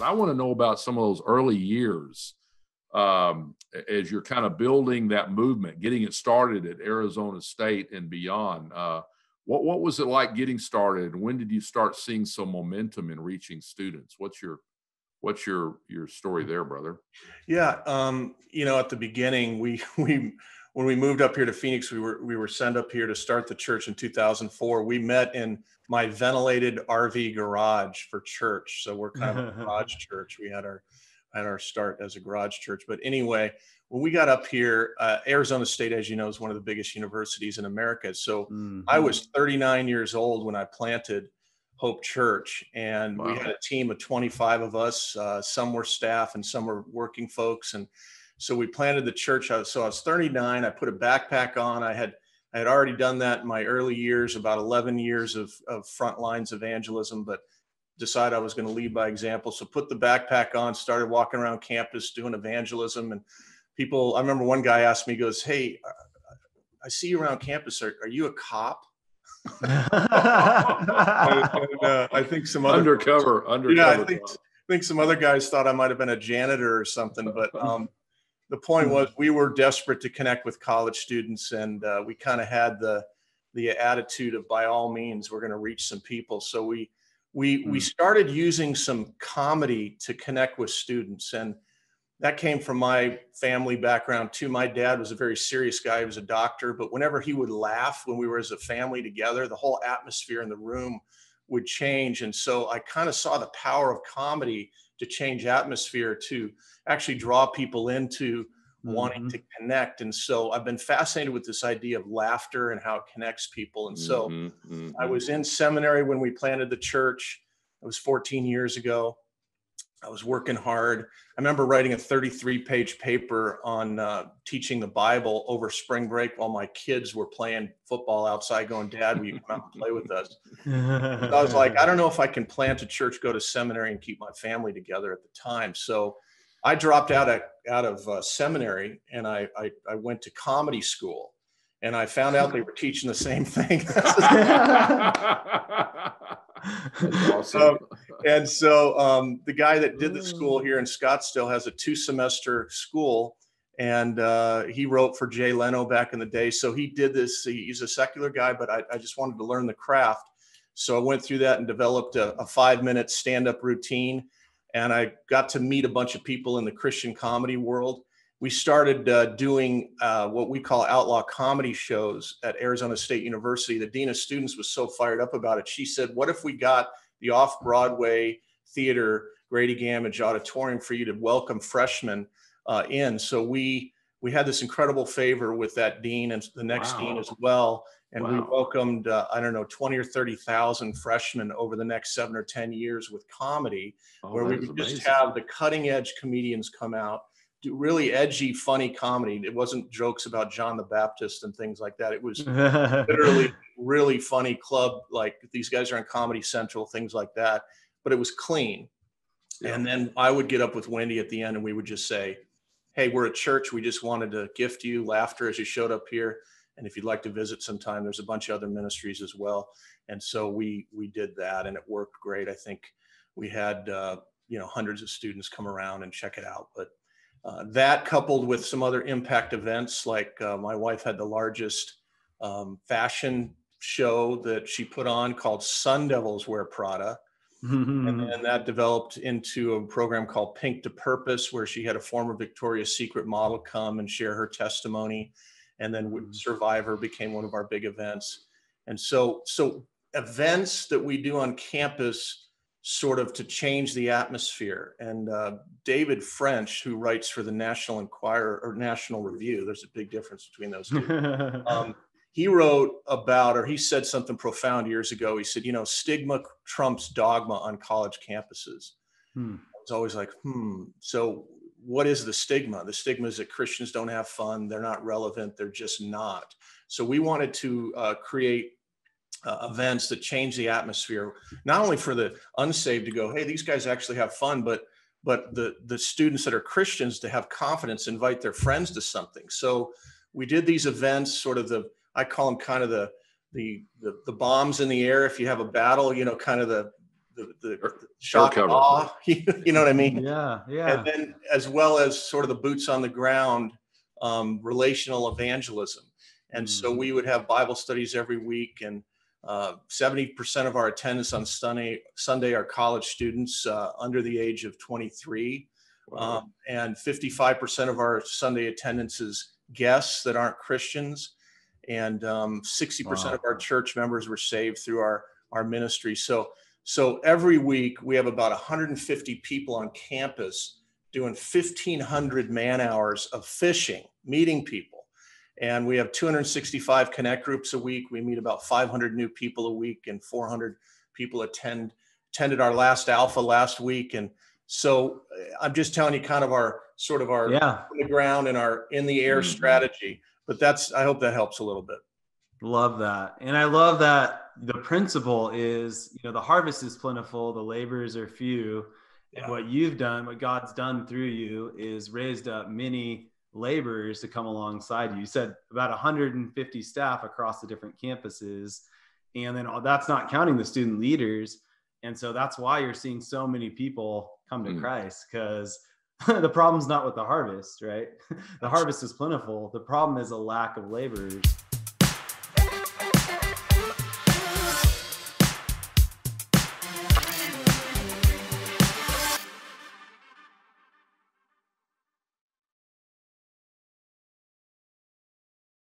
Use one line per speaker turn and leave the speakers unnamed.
I want to know about some of those early years as you're kind of building that movement, getting it started at Arizona State and beyond. What was it like getting started, and when did you start seeing some momentum in reaching students? What's your story there, brother?
Yeah, at the beginning, we when we moved up here to Phoenix, we were sent up here to start the church in 2004. We met in my ventilated RV garage for church, so we're kind of a garage church. We had our start as a garage church, but anyway, when we got up here, Arizona State, as you know, is one of the biggest universities in America. So I was 39 years old when I planted Hope Church, and we had a team of 25 of us. Some were staff and some were working folks, and so we planted the church. So I was 39. I put a backpack on. I had already done that in my early years, about 11 years of front lines evangelism, but decided I was going to lead by example. So put the backpack on, started walking around campus doing evangelism, and people. I remember one guy asked me, he goes, "Hey, I see you around campus. Are you a cop?" I think some other
undercover.
Yeah, I think some other guys thought I might have been a janitor or something. But the point was, we were desperate to connect with college students, and we kind of had the attitude of, by all means, we're going to reach some people. So we started using some comedy to connect with students, and that came from my family background too. My dad was a very serious guy. He was a doctor, but whenever he would laugh when we were as a family together, the whole atmosphere in the room would change. And so I kind of saw the power of comedy to change atmosphere, to actually draw people into wanting to connect. And so I've been fascinated with this idea of laughter and how it connects people. And so I was in seminary when we planted the church. It was 14 years ago. I was working hard. I remember writing a 33-page paper on teaching the Bible over spring break while my kids were playing football outside, going, "Dad, will you come out and play with us?" So I was like, I don't know if I can plant a church, go to seminary, and keep my family together at the time. So I dropped out of seminary, and I went to comedy school, and I found out they were teaching the same thing.
Awesome.
And so the guy that did the school here in Scottsdale has a 2-semester school, and he wrote for Jay Leno back in the day. So he did this. He's a secular guy, but I just wanted to learn the craft. So I went through that and developed a 5-minute stand-up routine, and I got to meet a bunch of people in the Christian comedy world. We started doing what we call outlaw comedy shows at Arizona State University. The dean of students was so fired up about it. She said, "What if we got the off-Broadway theater, Grady Gamage Auditorium, for you to welcome freshmen in?" So we had this incredible favor with that dean and the next dean as well. And we welcomed, 20 or 30,000 freshmen over the next 7 or 10 years with comedy, where we would just have the cutting edge comedians come out, do really edgy, funny comedy. It wasn't jokes about John the Baptist and things like that. It was literally really funny club, like these guys are on Comedy Central, things like that. But it was clean. Yeah. And then I would get up with Wendy at the end, and we would just say, "Hey, we're a church. We just wanted to gift you laughter as you showed up here. And if you'd like to visit sometime, there's a bunch of other ministries as well." And so we did that, and it worked great. I think we had hundreds of students come around and check it out. But that, coupled with some other impact events, like my wife had the largest fashion show that she put on called Sun Devils Wear Prada. And then that developed into a program called Pink to Purpose, where she had a former Victoria's Secret model come and share her testimony. And then Survivor became one of our big events. And so events that we do on campus sort of to change the atmosphere. And David French, who writes for the National Enquirer or National Review, there's a big difference between those two. He wrote about, or he said something profound years ago. He said, stigma trumps dogma on college campuses. I was always like, so what is the stigma? The stigma is that Christians don't have fun. They're not relevant. They're just not. So we wanted to create events that change the atmosphere, not only for the unsaved to go, "Hey, these guys actually have fun," but the students that are Christians to have confidence, invite their friends to something. So we did these events, sort of I call them kind of the bombs in the air. If you have a battle, kind of the shock and awe, you know what I mean?
Yeah,
And then as well as sort of the boots on the ground, relational evangelism. And so we would have Bible studies every week, and 70% of our attendance on Sunday are college students under the age of 23.
Wow.
And 55% of our Sunday attendance is guests that aren't Christians. And 60% of our church members were saved through our ministry. So every week we have about 150 people on campus doing 1,500 man hours of fishing, meeting people. And we have 265 connect groups a week. We meet about 500 new people a week, and 400 people attended our last Alpha last week. And so I'm just telling you kind of our on the ground and our in the air strategy. But I hope that helps a little bit.
Love that. And I love that the principle is, the harvest is plentiful, the laborers are few. And what you've done, what God's done through you, is raised up many laborers to come alongside you. You said about 150 staff across the different campuses. And then that's not counting the student leaders. And so that's why you're seeing so many people come to Christ, because the problem's not with the harvest, right? The harvest is plentiful. The problem is a lack of laborers.